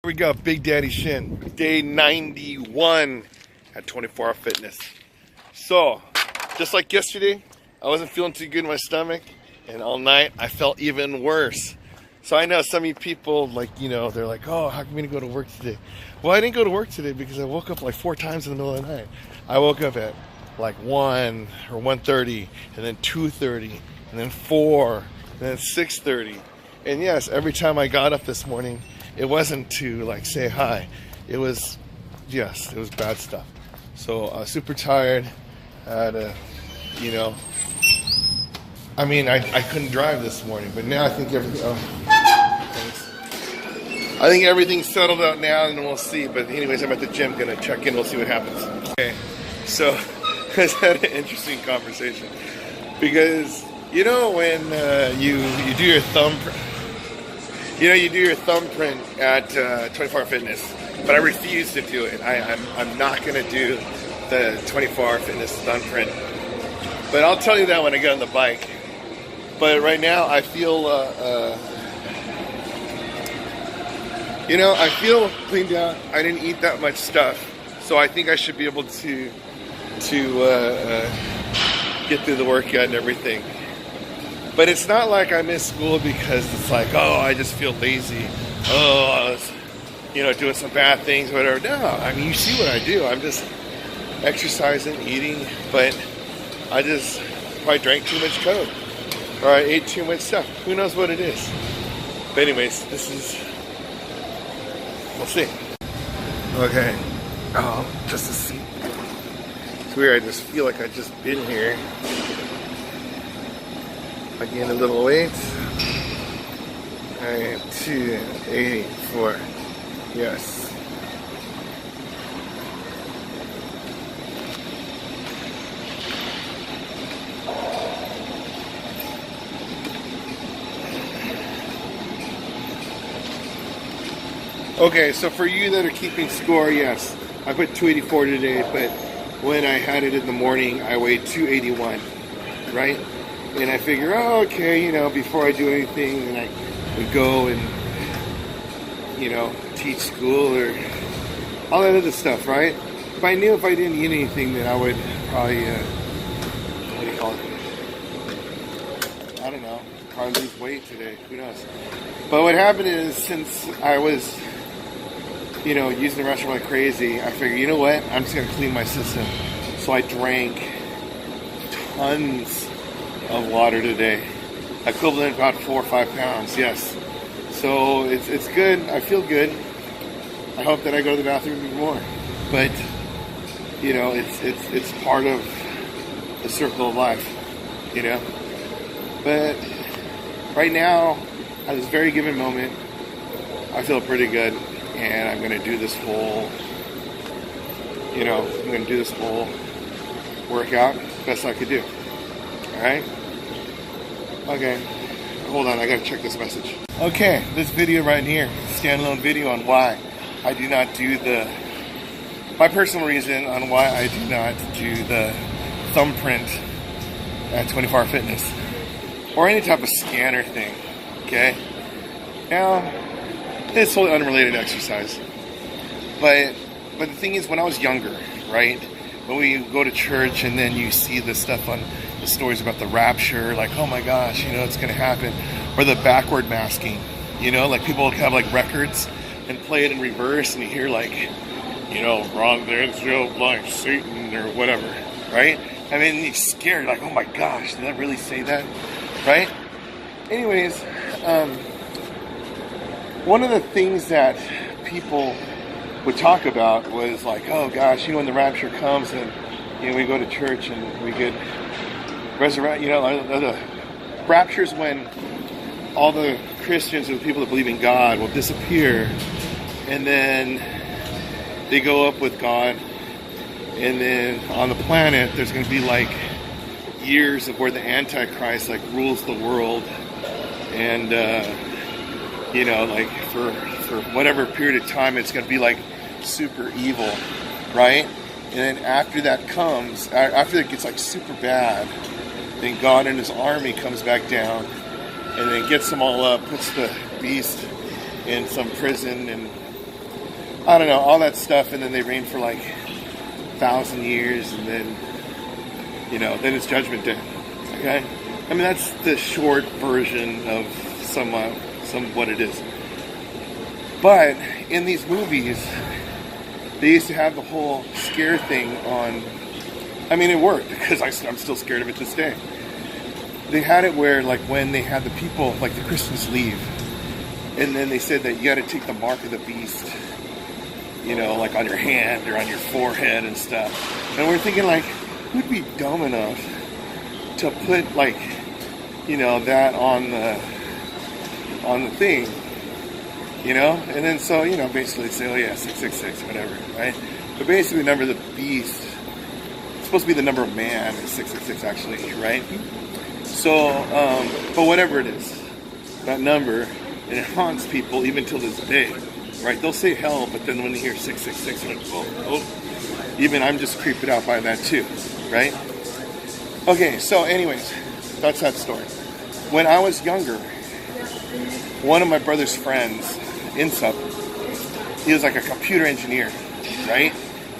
We got Big Daddy Shin, day 91 at 24 Hour Fitness. So, just like yesterday, I wasn't feeling too good in my stomach, and all night I felt even worse. So I know some of you people, like, you know, they're like, oh, how come you didn't go to work today? Well, I didn't go to work today because I woke up like 4 times in the middle of the night. I woke up at like 1 or 1:30, and then 2:30, and then 4, and then 6:30. And yes, every time I got up this morning, it wasn't to like say hi. It was, yes, it was bad stuff. So I was super tired. I had you know, I mean, I couldn't drive this morning, but now I think everything, thanks. I think everything's settled out now, and we'll see. But anyways, I'm at the gym, gonna check in, we'll see what happens. Okay, so I had an interesting conversation. Because, you know, when you do your thumbprint, you do your thumbprint at 24 Hour Fitness, but I refuse to do it. I'm not going to do the 24 Hour Fitness thumbprint. But I'll tell you that when I get on the bike. But right now, I feel, you know, I feel cleaned out. I didn't eat that much stuff. So I think I should be able to get through the workout and everything. But it's not like I miss school because it's like, oh, I just feel lazy. Oh, I was, you know, doing some bad things, whatever. No, I mean, you see what I do. I'm just exercising, eating, but I just probably drank too much Coke or I ate too much stuff. Who knows what it is? But anyways, this is, we'll see. Okay. Oh, just a seat. It's weird. I just feel like I've just been here. Again, a little weight. Alright, 284. Yes. Okay, so for you that are keeping score, yes, I put 284 today, but when I had it in the morning, I weighed 281, right? And I figure, oh, okay, you know, before I do anything, and I would go and, you know, teach school or all that other stuff, right? If I knew if I didn't eat anything, then I would probably, what do you call it? I don't know, probably lose weight today, who knows? But what happened is, since I was, you know, using the restroom like crazy, I figured, you know what, I'm just going to clean my system. So I drank tons of water today, equivalent about 4 or 5 pounds. Yes, so it's good. I feel good. I hope that I go to the bathroom even more, but you know, it's part of the circle of life, you know. But right now, at this very given moment, I feel pretty good, and I'm gonna do this whole, you know, I'm gonna do this whole workout best I could do. All right. Okay, hold on, I gotta check this message. Okay, this video right here, standalone video on why I do not do my personal reason on why I do not do the thumbprint at 24 Hour Fitness or any type of scanner thing, okay? Now, it's totally unrelated to exercise, but the thing is, when I was younger, right, when we go to church and then you see the stuff on the stories about the rapture, like, oh my gosh, you know, it's going to happen. Or the backward masking, you know, like people have like records and play it in reverse and you hear like, you know, wrong there, like Satan or whatever, right? I mean, you're scared, like, oh my gosh, did that really say that, right? Anyways, one of the things that people would talk about was like, oh gosh, you know, when the rapture comes and, you know, we go to church and we get resurrect, you know, the rapture's when all the Christians and the people that believe in God will disappear, and then they go up with God, and then on the planet there's going to be like years of where the Antichrist like rules the world, and you know, like for whatever period of time it's going to be like super evil, right? And then after that comes, after it gets like super bad, then God and his army comes back down and then gets them all up, puts the beast in some prison, and I don't know, all that stuff, and then they reign for like 1,000 years, and then, you know, then it's Judgment Day. Okay? I mean, that's the short version of what it is. But in these movies, they used to have the whole scare thing on. I mean, it worked because I'm still scared of it to this day. They had it where, like, when they had the people, like the Christians leave, and then they said that you got to take the mark of the beast, you know, like on your hand or on your forehead and stuff. And we're thinking, like, who'd be dumb enough to put, like, you know, that on the thing, you know? And then so, you know, basically say, oh yeah, 666, whatever, right? But basically the number of the beast, it's supposed to be the number of man, is 666 actually, right? So, but whatever it is, that number, and it haunts people even till this day, right? They'll say hell, but then when they hear 666, they're like, oh. Even I'm just creeped out by that too, right? Okay, so anyways, that's that story. When I was younger, one of my brother's friends, Insup, he was like a computer engineer, right?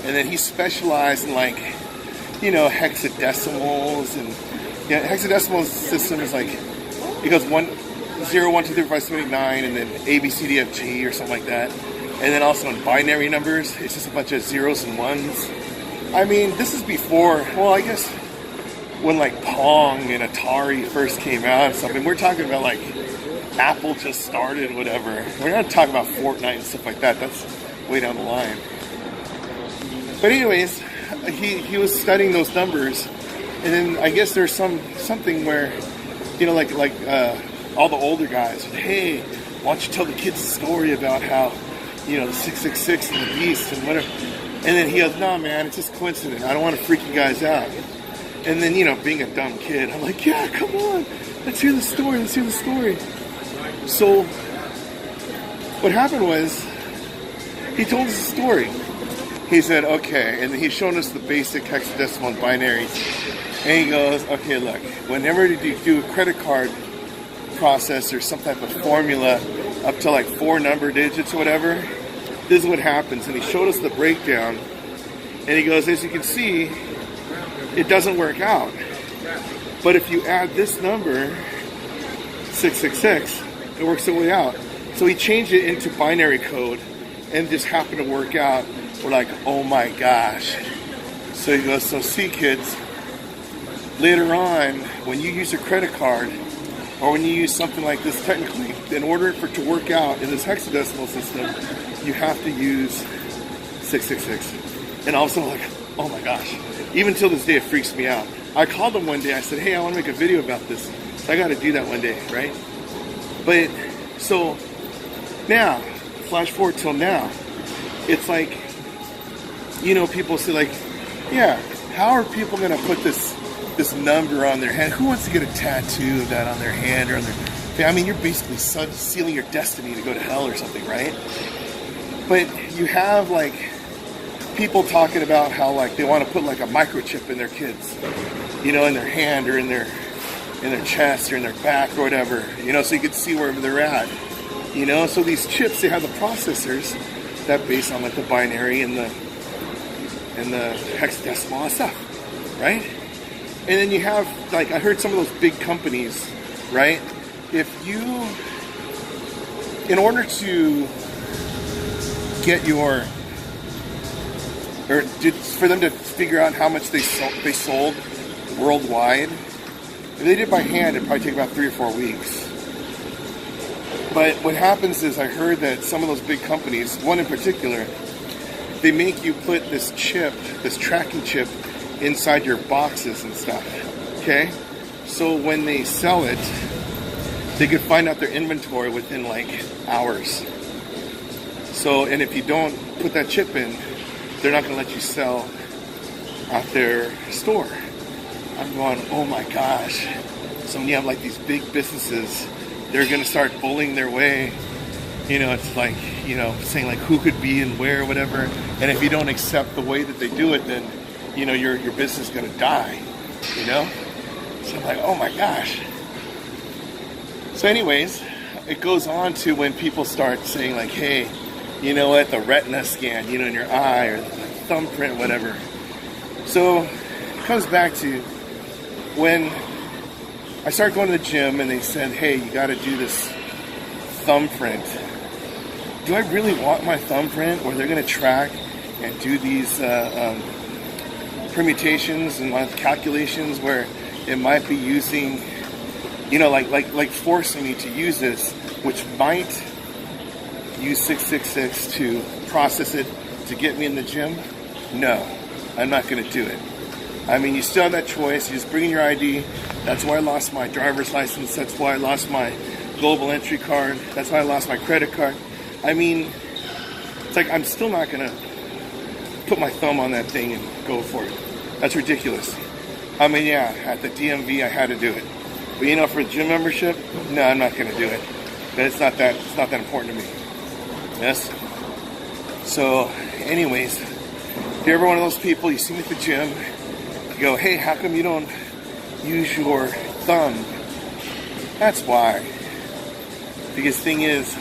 And then he specialized in, like, you know, hexadecimals, and yeah, hexadecimal system is like, it goes 1, 0, 1, 2, 3, 4, 5, 6, 7, 8, 9, and then A, B, C, D, F, G, or something like that. And then also in binary numbers, it's just a bunch of zeros and ones. I mean, this is before, well, I guess when like Pong and Atari first came out and stuff, and we're talking about like Apple just started, whatever. We're not talking about Fortnite and stuff like that. That's way down the line. But anyways, he was studying those numbers, and then I guess there's something where, you know, like all the older guys, hey, why don't you tell the kids a story about how, you know, the 666 and the beast and whatever. And then he goes, no, man, it's just coincidence. I don't want to freak you guys out. And then, you know, being a dumb kid, I'm like, yeah, come on. Let's hear the story. Let's hear the story. So what happened was he told us a story. He said, okay. And then he's showing us the basic hexadecimal and binaries. And he goes, okay, look, whenever you do a credit card process or some type of formula up to like 4 number digits or whatever, this is what happens. And he showed us the breakdown, and he goes, as you can see, it doesn't work out. But if you add this number, 666, it works the way out. So he changed it into binary code, and it just happened to work out. We're like, oh my gosh. So he goes, so see, kids, later on, when you use a credit card, or when you use something like this, technically, in order for it to work out in this hexadecimal system, you have to use 666. And all of a sudden, I'm like, oh my gosh. Even till this day, it freaks me out. I called him one day. I said, hey, I want to make a video about this. So I got to do that one day, right? But, so, now, flash forward till now, it's like, you know, people say like, yeah, how are people going to put this number on their hand? Who wants to get a tattoo of that on their hand or on their... I mean, you're basically sealing your destiny to go to hell or something, right? But you have, like, people talking about how, like, they want to put, like, a microchip in their kids, you know, in their hand or in their chest or in their back or whatever, you know, so you can see wherever they're at, you know? So these chips, they have the processors that based on, like, the binary and the hexadecimal and stuff, right? And then you have, like, I heard some of those big companies, right? If you, in order to get your, or for them to figure out how much they sold worldwide, if they did it by hand, it'd probably take about 3 or 4 weeks. But what happens is I heard that some of those big companies, one in particular, they make you put this chip, this tracking chip, inside your boxes and stuff, okay? So when they sell it, they could find out their inventory within like hours. So, and if you don't put that chip in, they're not gonna let you sell at their store. I'm going, oh my gosh. So when you have like these big businesses, they're gonna start bullying their way. You know, it's like, you know, saying like who could be and where, whatever. And if you don't accept the way that they do it, then, you know, your business is going to die, you know? So I'm like, oh my gosh. So anyways, it goes on to when people start saying like, hey, you know what, the retina scan, you know, in your eye, or the thumbprint, whatever. So it comes back to when I started going to the gym and they said, hey, you got to do this thumbprint. Do I really want my thumbprint where they're going to track and do these permutations and calculations where it might be using, you know, like forcing me to use this, which might use 666 to process it to get me in the gym? No, I'm not going to do it. I mean, you still have that choice. You just bring in your ID. That's why I lost my driver's license. That's why I lost my global entry card. That's why I lost my credit card. I mean, it's like I'm still not going to put my thumb on that thing and go for it. That's ridiculous. I mean, yeah, at the DMV I had to do it. But you know, for a gym membership, no, I'm not going to do it. But it's not that important to me. Yes? So, anyways, if you're ever one of those people, you see me at the gym, you go, hey, how come you don't use your thumb? That's why. Because thing is,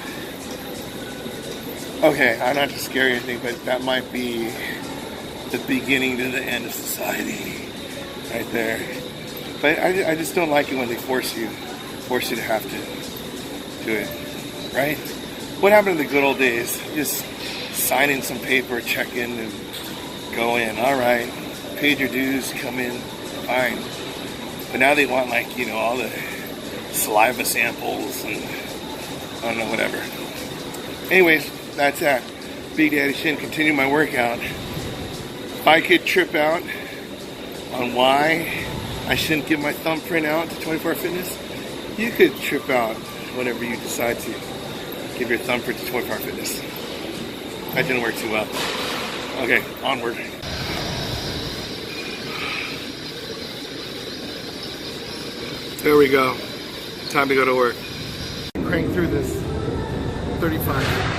okay, I'm not to scare you or anything, but that might be the beginning to the end of society, right there. But I just don't like it when they force you to have to do it, right? What happened in the good old days? Just sign in some paper, check in, and go in. All right, paid your dues, come in, fine. But now they want, like, you know, all the saliva samples and I don't know, whatever. Anyways, that's that. Big Daddy Shin, continue my workout. If I could trip out on why I shouldn't give my thumbprint out to 24 Hour Fitness, you could trip out whenever you decide to give your thumbprint to 24 Hour Fitness. That didn't work too well. Okay, onward. There we go. Time to go to work. Crank through this 35.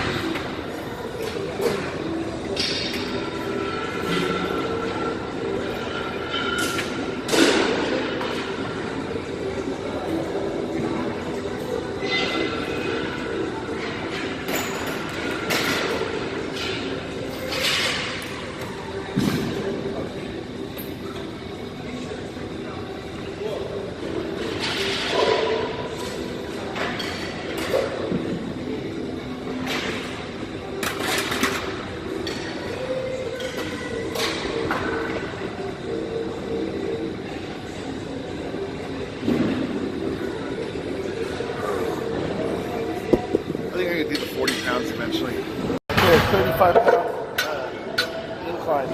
I could do the 40 pounds eventually. Okay, 35 pound incline.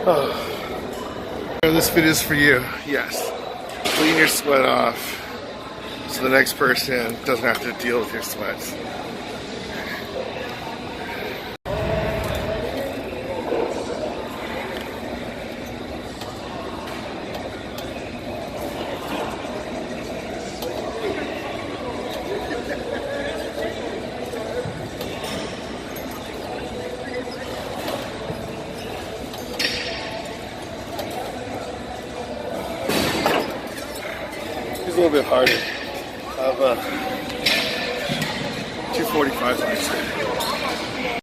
Oh. This video is for you. Yes. Clean your sweat off so the next person doesn't have to deal with your sweats. A little bit harder. Of 245 nights.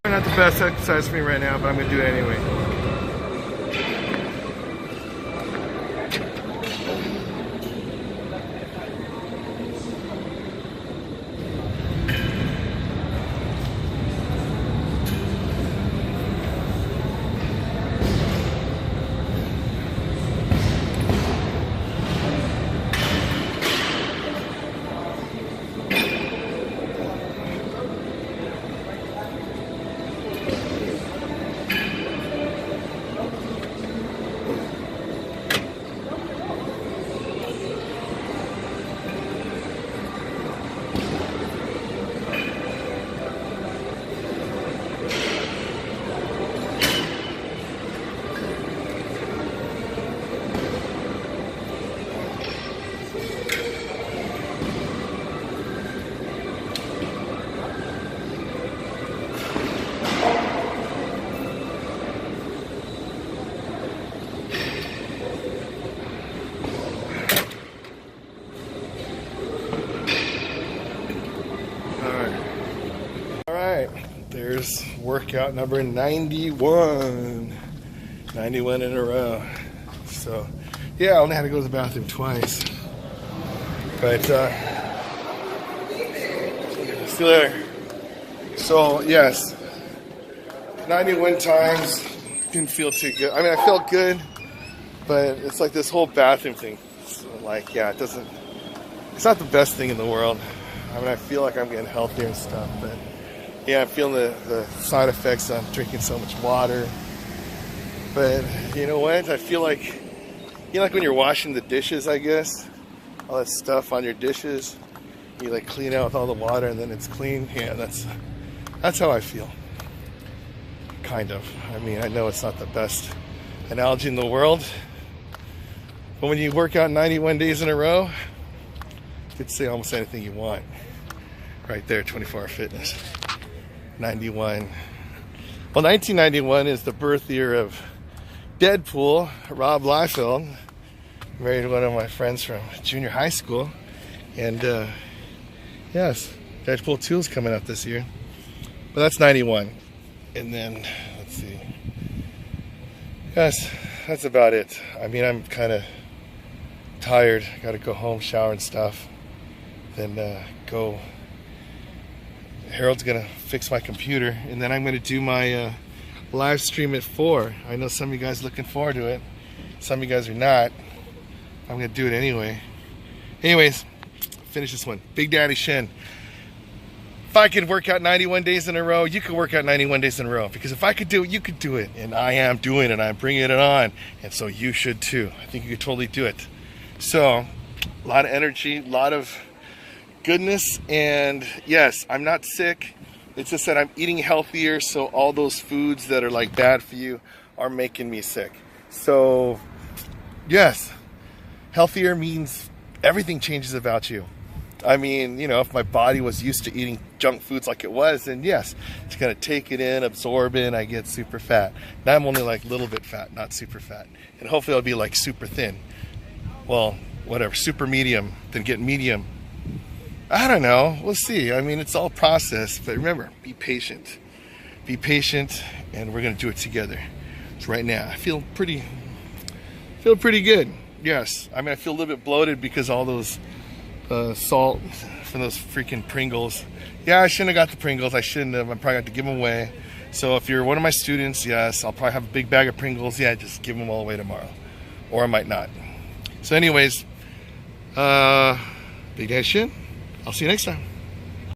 Not the best exercise for me right now, but I'm gonna do it anyway. There's workout number 91. 91 in a row. So, yeah, I only had to go to the bathroom twice. But, see you later. So, yes, 91 times. Didn't feel too good. I mean, I felt good, but it's like this whole bathroom thing. So, like, yeah, it's not the best thing in the world. I mean, I feel like I'm getting healthier and stuff, but yeah, I'm feeling the side effects of drinking so much water. But you know what? I feel like, you know, like when you're washing the dishes, I guess, all that stuff on your dishes, you like clean out with all the water and then it's clean. Yeah, that's how I feel. Kind of. I mean, I know it's not the best analogy in the world, but when you work out 91 days in a row, you could say almost anything you want. Right there, 24-hour fitness. 91. Well, 1991 is the birth year of Deadpool, Rob Liefeld. Married one of my friends from junior high school. And yes, Deadpool 2 is coming out this year. But that's 91. And then, let's see. Yes, that's about it. I mean, I'm kind of tired. Got to go home, shower and stuff. Then go. Harold's gonna fix my computer, and then I'm gonna do my live stream at 4. I know some of you guys are looking forward to it. Some of you guys are not. I'm gonna do it anyway. Anyways, finish this one. Big Daddy Shen. If I could work out 91 days in a row, you could work out 91 days in a row. Because if I could do it, you could do it. And I am doing it. I'm bringing it on. And so you should too. I think you could totally do it. So, a lot of energy, a lot of goodness, and yes, I'm not sick. It's just that I'm eating healthier, so all those foods that are like bad for you are making me sick. So yes, healthier means everything changes about you. I mean, you know, if my body was used to eating junk foods like it was, then yes, it's gonna take it in, absorb it, and I get super fat. Now I'm only like a little bit fat, not super fat, and hopefully I'll be like super thin. Well, whatever, super medium, then get medium. I don't know. We'll see. I mean, it's all process. But remember, be patient. Be patient, and we're going to do it together. So right now, I feel pretty good. Yes. I mean, I feel a little bit bloated because all those salt from those freaking Pringles. Yeah, I shouldn't have got the Pringles. I shouldn't have. I probably have to give them away. So if you're one of my students, yes, I'll probably have a big bag of Pringles. Yeah, just give them all away tomorrow. Or I might not. So anyways, Big Daddy Shen. I'll see you next time.